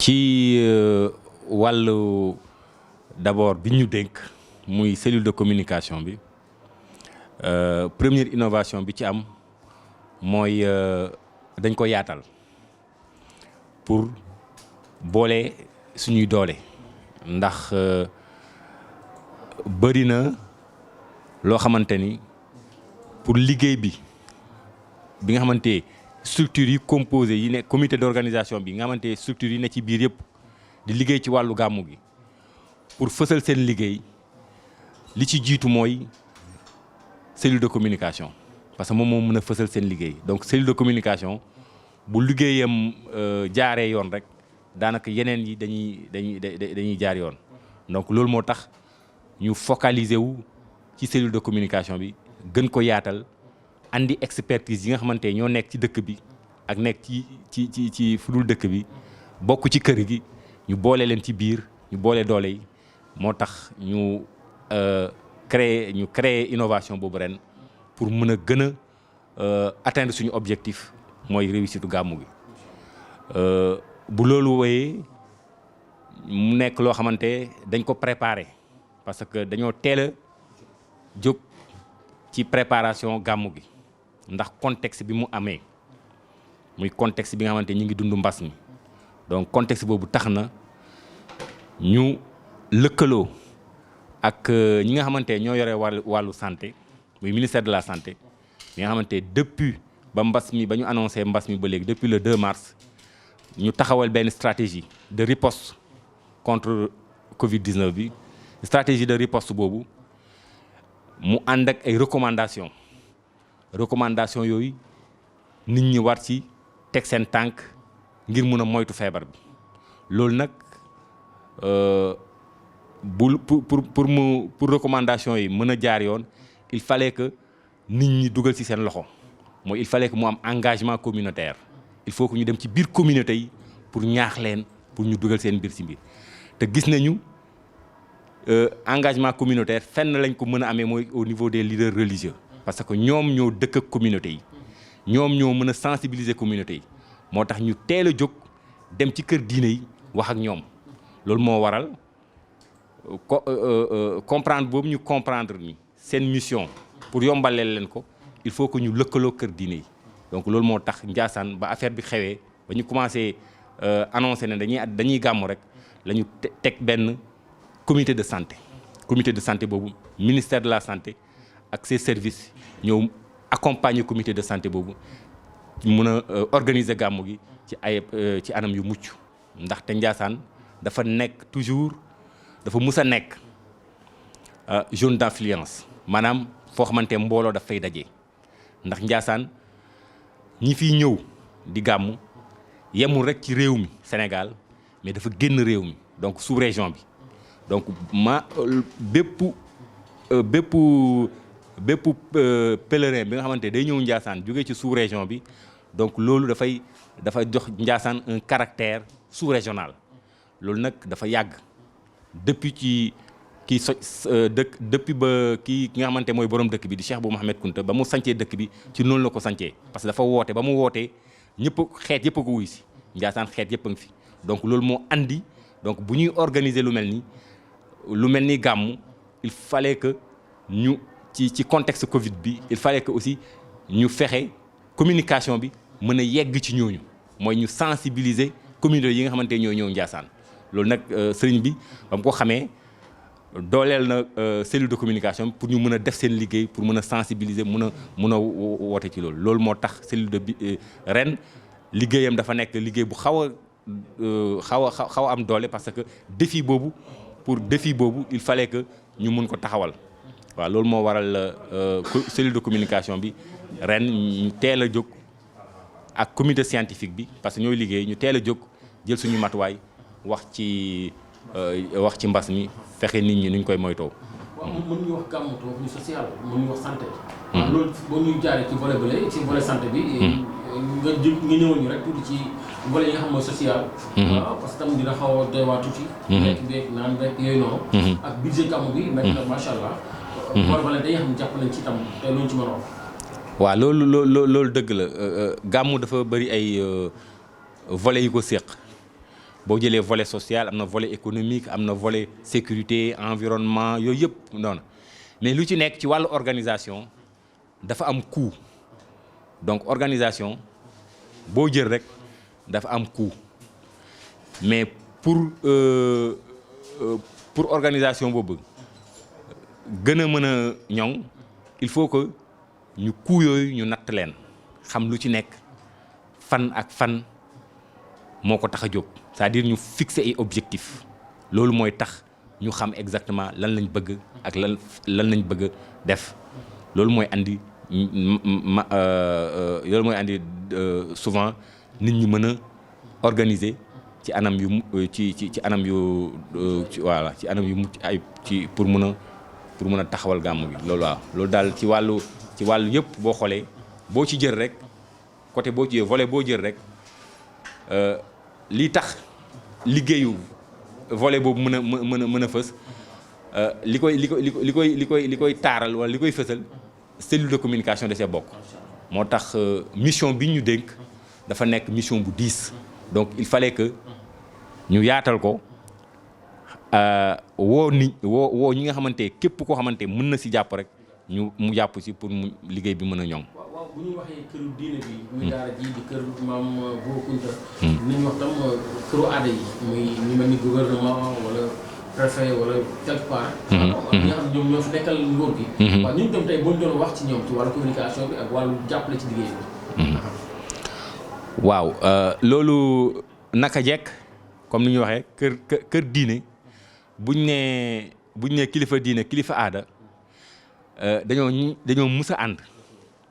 ci wàllu d'abord bi ñu dénk muy cellule de communication bi première innovation bi ci am mooy dañ ko yaatal pour boole suñuy doole ndax bëri na loo xamante ni pour liggéey bi nga xamante structures yi composé yi ne comité d'organisation bi nga xamante structures yi ne ci biir yëpp di liggéey ci wàllu gàmmu gi pour fësal seen liggéey li ci jiitu mooy cellule de communication parce que moom moo mën a fësal seen liggéey donc cellule de communication bu liggéeyam jaaree yoon rek daanaka yeneen yi dañuy jaar yoon donc loolu moo tax ñu focaliser wu ci cellule de communication bi gën ko yaatal andi expertise yi nga xamante ñoo nekk ci dëkk bi ak nekk ci fudul dëkk bi bokk ci kër gi ñu boole leen ci biir ñu boole doole yi moo tax ñu créer innovation boobu ren pour mën a gën a atteindre suñu objectif mooy réussite gàmmu gi bu loolu wéyee mu nekk loo xamante dañ ko préparer parce que dañoo teel a jóg ci préparation gàmmu gi ndax contexte bi mu amee muy contexte bi nga xamante ñu ngi dund mbas mi donc contexte boobu tax na ñu lëkkaloo ak ñi nga xamante ñoo yore wàllu santé muy ministère de la santé ñi nga xamante depuis ba mbas mi ba ñu annoncé mbas mi ba léegi depuis le 2 mars ñu taxawal benn stratégie de riposte contre Covid-19 bi stratégie de riposte boobu mu ànd ak ay recommandations yooyu nit ñi war ci teg seen tànk ngir mun a moytu feebar bi loolu nag pour recommandation yi mën a jaar yoon il fallait que nit ñi dugal ci seen loxo mooy il fallait que mu am engagement communautaire il faut que ñu dem ci biir communauté yi pour ñaax leen pour ñu dugal seen biir ci mbir te gis nañu engagement communautaire fenn lañ ko mën a amee mooy au niveau des leaders religieux parce que ñoom ñoo dëkk ak communauté yi ñoom ñoo mën a sensibiliser communauté yi moo tax ñu teel a jóg dem ci kër diine yi wax ak ñoom loolu moo waral comprendre boobu ñu comprendre ni seen mission pour yombaleel leen ko il faut que ñu lëkkaloo kër diine yi donc loolu moo tax Ndiassane ba affaire bi xewee ba ñu commencé annoncé ne dañuy gàmmu rek la ñu teg benn comité de santé boobu ministère de la santé ak ses services ñëw accompagner comité de santé boobu mun a organiser gàmmu gi ci anam yu mucc ndaxte Ndiassane dafa nekk toujours dafa mus a nekk zone d'influence maanaam foo xamante mbooloo daf fay daje ndax Ndiassane ñi fiy ñëw di gàmmu yemul rek ci réew mi Sénégal mais dafa génn réew mi donc sous région bi donc bépp pèlerin bi nga xamante day ñëw Ndiassane jógee ci sous région bi donc loolu dafa jox Ndiassane un caractère sous régional loolu nag dafa yàgg depuis ci depuis ba ki nga xamante mooy borom dëkk bi di Cheikh Bou Mouhamed Kounta ba mu sancee dëkk bi ci noonu la ko sancee parce que dafa woote ba mu wootee ñëpp xeet yëpp a ko wuy si Ndiassane xeet yëpp a ngi fi donc loolu moo andi donc bu ñuy organiser lu mel ni gàmmu il fallait que ñu ci contexte Covid bi il fallait que aussi ñu fexe communication bi mën a yegg ci ñooñu mooy ñu sensibiliser communauté yi nga xamante ñoo ñëw Ndiassane loolu nag sëriñ bi ba mu ko xamee dooleel na cellule de communication pour ñu mën a def seen liggéey pour mën a sensibiliser mën a woote ci loolu moo tax cellule de ren liggéeyam dafa nekk liggéey bu xaw a am doole parce que défi boobu il fallait que ñu mun ko taxawal waaw loolu moo waral cellule de communication bi ren ñu teel a jóg ak comité scientifique bi parce que ñooy liggéey ñu teel a jóg jël suñu matuwaay wax ci mbas mi fexe nit ñi nuñ koy moytoo. waaw mën ñu wax gàmmu wax ñu social mën ñu wax santé. waaw loolu boo ñuy jaaree ci volet bële ci volet santé bi. nga ñëwoon ñu rek tuuti ci volet yi nga xam mooy social. waaw parce que tam dina xaw a doy waa tuuti. lekk beeg naan beeg yooyu noonu. ak budget gàmmu bi. nekk na macha allah. volet day xam jàpp nañ ci tam te luñ ci mën a wax. waaw loolu dëgg la gàmmu dafa bëri ay volets yu ko séq boo jëlee volet social am na volet économique am na volet sécurité environnement yooyu yëpp noonu mais lu ci nekk ci wàllu organisation dafa am coût donc organisation boo jël rek dafa am coût mais pour organisation boobu gën a mën a ñoŋ il faut que ñu coût yooyu ñu natt leen xam lu ci nekk fan ak fan moo ko tax a jóg c'est-à-dire ñu fixer ay objectifs loolu mooy tax ñu xam exactement lan lañ bëgg ak lan lañ bëgg def loolu mooy andi loolu mooy andi souvent nit ñi mën a organiser ci anam yu ci anam yu voilà ci anam yu mucc ay ci pour mën a taxawal gàmmu gi loolu waaw loolu daal ci wàllu yëpp boo xoolee boo ci jël rek côté boo ci volet boo jël rek lii tax liggéeyu volet boobu mën a fës li koy taaral wala li koy fësal cellule de communication da see bokk moo tax mission bi ñu dénk dafa nekk mission bu diis donc il fallait que ñu yaatal ko woo ñi nga xamante képp koo xamante mën na si jàpp rek mu jàpp si pour mu liggéey bi mën a ñoŋ. waaw bu ñuy waxee këru diine bi. muy daara ji di kër maam Bou Kounta. ni ñu wax tam këru aada yi muy ñu mel ni gouvernement wala préfet wala quelque part. ñi nga xam ñoom ñoo fi nekkal nguur gi. waaw ñun tam tey boo ñu doon wax ci ñoom ci wàllu communication bi ak wàllu jàppale ci liggéey bi. waaw loolu naka jekk comme ni ñu waxee kër diine buñ nee kilifa diine kilifa aada dañoo mus a ànd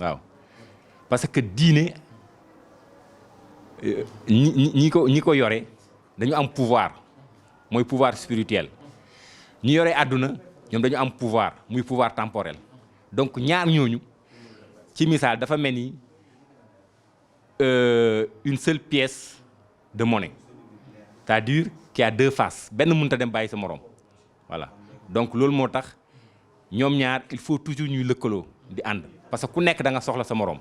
waaw parce que diine ñi ko yore dañu am pouvoir mooy pouvoir spirituel ñi yore àdduna ñoom dañu am pouvoir muy pouvoir temporel donc ñaar ñooñu ci misaal dafa mel ni une seule pièce de monnaie c'est-à-dire qu'il y a deux faces benn mënut a dem bàyyi sa morom voilà donc loolu moo tax ñoom ñaar il faut toujours ñuy lëkkaloo di ànd parce que ku nekk da nga soxla sa morom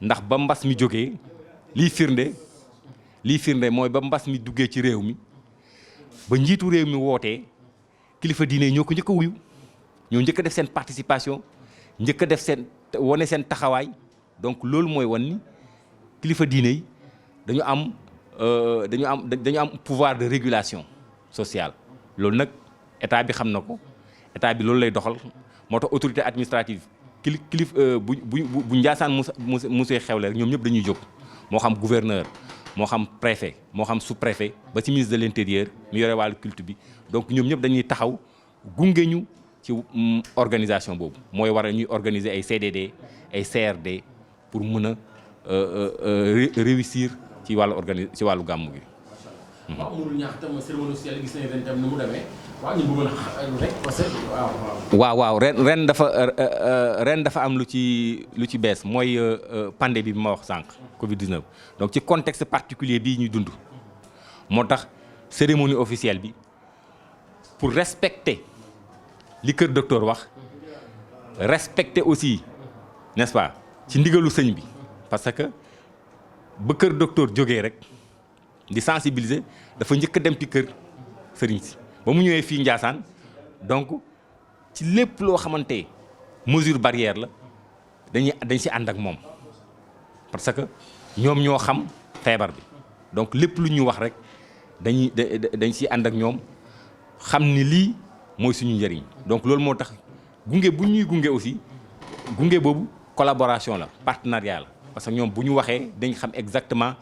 ndax ba mbas mi jógee lii firnde mooy ba mbas mi duggee ci réew mi ba njiitu réew mi wootee kilifa diine yi ñoo ko njëkk a wuyu ñoo njëkk a def seen participation njëkk a def wane seen taxawaay donc loolu mooy wan ni kilifa diine yi dañu am pouvoir de régulation sociale loolu nag état bi xam na ko état bi loolu lay doxal moo tax autorité administrative bu Njaasaan musee xewle rek ñoom ñëpp dañuy jóg moo xam gouverneur moo xam préfet moo xam sous-préfet ba ci ministre de l'intérieur mi yore wàllu culte bi donc ñoom ñëpp dañuy taxaw gunge ñu ci organisation boobu mooy war a ñuy organiser ay CDD ay CRD pour mën a réussir ci wàllu gàmmu gi. waaw mënul ñaax tam cérémonie officielle gis nañu ren tam ni mu demee waaw ñu bëggoon rek parce que waaw ren dafa am lu ci bees mooy pandémie bi ma wax sànq Covid-19 donc ci contexte particulier bii ñuy dund moo tax cérémonie officielle bi pour respecter li kër docteur wax respecter aussi n'est-ce pas ci ndigalu sëñ bi parce que ba kër docteur jógee rek di sensibiliser dafa njëkk a dem ci kër sëriñ si ba mu ñëwee fii Ndiassane donc ci lépp loo xamante mesure barrière la dañ si ànd ak moom parce que ñoom ñoo xam feebar bi donc lépp lu ñu wax rek dañ si ànd ak ñoom xam ni lii mooy suñu njëriñ donc loolu moo tax gunge bu ñuy gunge aussi gunge boobu collaboration la partenariat la parce que ñoom bu ñu waxee dañ xam exactement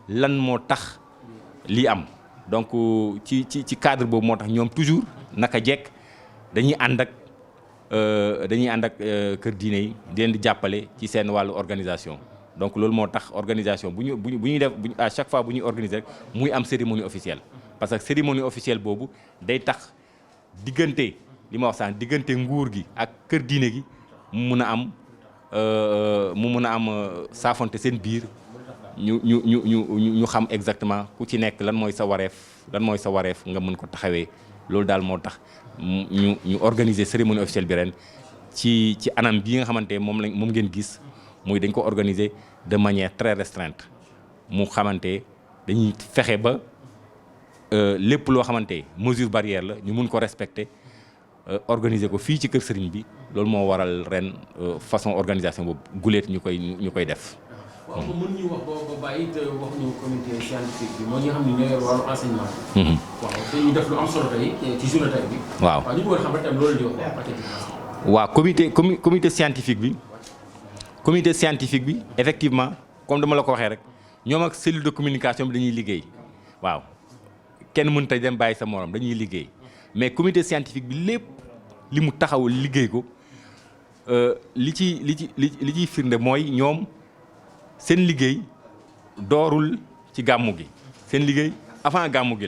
lan moo tax lii am donc ci cadre boobu moo tax ñoom toujours naka jekk dañuy ànd ak kër diine yi di leen di jàppale ci seen wàllu organisation donc loolu moo tax organisation bu ñuy def à chaque fois bu ñuy organiser rek muy am cérémonie officielle parce que cérémonie officielle boobu day tax diggante li ma wax sànq diggante nguur gi ak kër diine gi mu mun a am saafonte seen biir ñu xam exactement ku ci nekk lan mooy sa wareef nga mën ko taxawee loolu daal moo tax ñu organiser cérémonie officielle bi ren ci anam bii nga xamante moom ngeen gis muy dañ ko organiser de manière très restreinte mu xamante dañuy fexe ba lépp loo xamante mesure barrière la ñu mun ko respecter organiser ko fii ci kër sëriñ bi loolu moo waral ren façon organisation boobu guleet ñu koy def. waaw mën ñu wax ba bàyyi te wax ñu comité scientifique bi moo ñi nga xam ne ñooy yor wàllu enseignement. waaw te ñu def lu am solo tey ci journée tey bi. waaw ñu bëggoon xam rek tam loolu di wax waaw comité scientifique bi. comité scientifique bi effectivement comme dama la ko waxee rek ñoom ak cellule de communication bi dañuy liggéey waaw kenn mënut a dem bàyyi sa morom dañuy liggéey mais comité scientifique bi lépp li mu taxaw liggéey ko li ciy firnde mooy ñoom seen liggéey doorul ci gàmmu gi seen liggéey avant gàmmu gi la